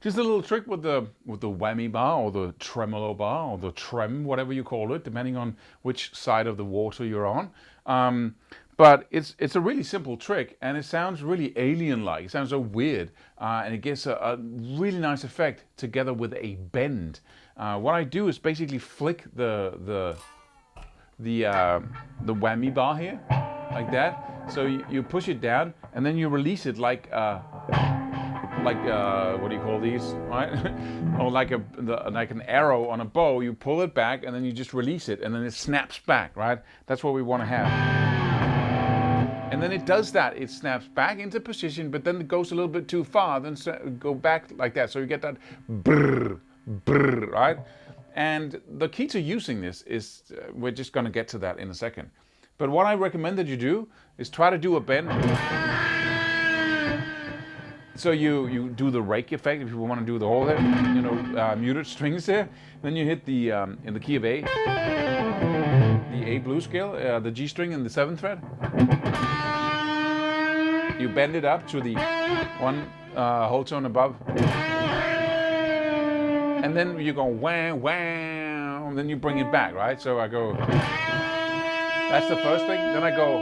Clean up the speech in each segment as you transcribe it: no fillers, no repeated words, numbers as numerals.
Just a little trick with the whammy bar or the tremolo bar or the trem, whatever you call it, depending on which side of the water you're on. But it's a really simple trick, and it sounds really alien-like. It sounds so weird, and it gives a really nice effect together with a bend. What I do is basically flick the whammy bar here, like that. So you push it down, and then you release it like what do you call these, right? Or like an arrow on a bow. You pull it back, and then you just release it, and then it snaps back, right? That's what we want to have. And then it does that. It snaps back into position, but then it goes a little bit too far. Then go back like that. So you get that brrr, brrr, right? And the key to using this is, we're just going to get to that in a second. But what I recommend that you do is try to do a bend. So you do the rake effect if you want to do the whole there, muted strings there. Then you hit the in the key of A, the A blues scale, the G string and the 7th fret. You bend it up to the one whole tone above, and then you go wah wah. And then you bring it back, right? So I go. That's the first thing. Then I go.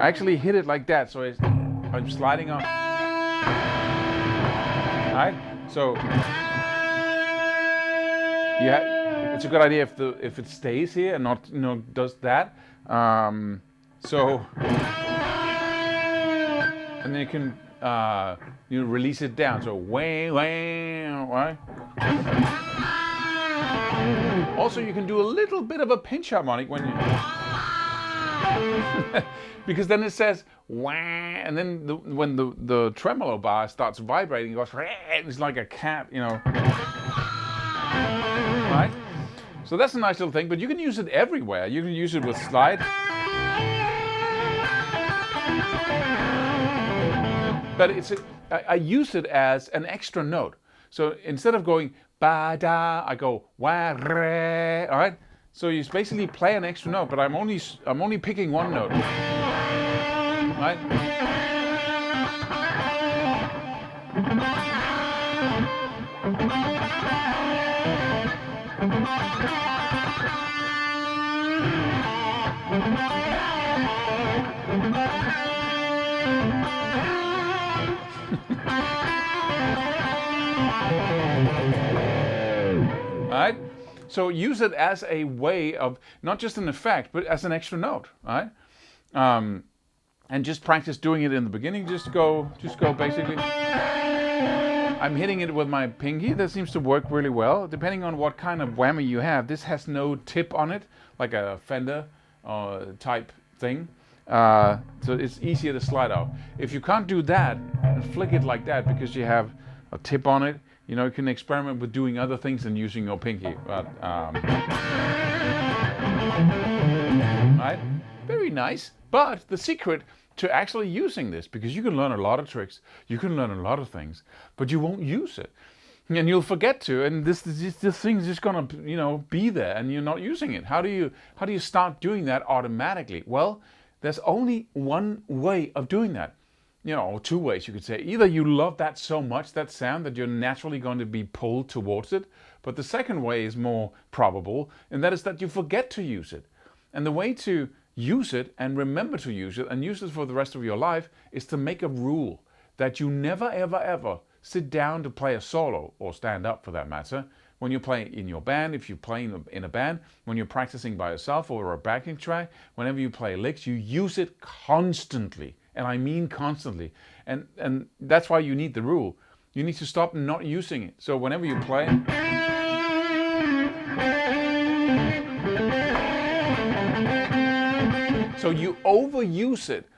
I actually hit it like that, so I'm sliding on. Right? So it's a good idea if it stays here and not does that. So and then you can release it down. So wah wah, right? Also, you can do a little bit of a pinch harmonic when you. Because then it says wah, and then when the tremolo bar starts vibrating, it goes. It's like a cat, right? So that's a nice little thing. But you can use it everywhere. You can use it with slide. But I use it as an extra note. So instead of going ba da, I go wa re. All right. So you basically play an extra note, but I'm only picking one note. Right? Right? So use it as a way of not just an effect, but as an extra note, right? And just practice doing it in the beginning. Just go basically. I'm hitting it with my pinky. That seems to work really well. Depending on what kind of whammy you have, this has no tip on it, like a Fender type thing. So it's easier to slide off. If you can't do that, flick it like that because you have a tip on it. You can experiment with doing other things than using your pinky. But, right? Very nice. But the secret to actually using this, because you can learn a lot of tricks, you can learn a lot of things, but you won't use it. And you'll forget to, and this thing's just gonna, be there, and you're not using it. How do you start doing that automatically? Well, there's only one way of doing that. Or two ways you could say. Either you love that so much, that sound, that you're naturally going to be pulled towards it. But the second way is more probable, and that is that you forget to use it. And the way to use it and remember to use it and use it for the rest of your life is to make a rule that you never, ever, ever sit down to play a solo, or stand up for that matter, when you play in your band, if you play in a band, when you're practicing by yourself or a backing track, whenever you play licks, you use it constantly. And I mean constantly. And that's why you need the rule. You need to stop not using it. So whenever you play. So you overuse it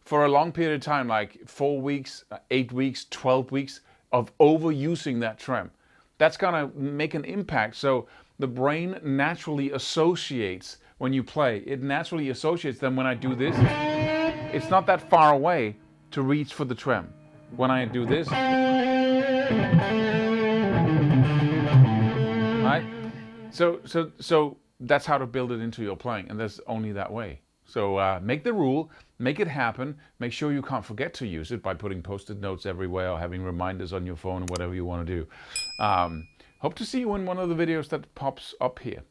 for a long period of time, like 4 weeks, 8 weeks, 12 weeks of overusing that trem. That's gonna make an impact. So the brain naturally associates when you play. It naturally associates them when I do this. It's not that far away to reach for the trem. When I do this, right? So that's how to build it into your playing, and there's only that way. So make the rule, make it happen, make sure you can't forget to use it by putting post-it notes everywhere or having reminders on your phone or whatever you want to do. Hope to see you in one of the videos that pops up here.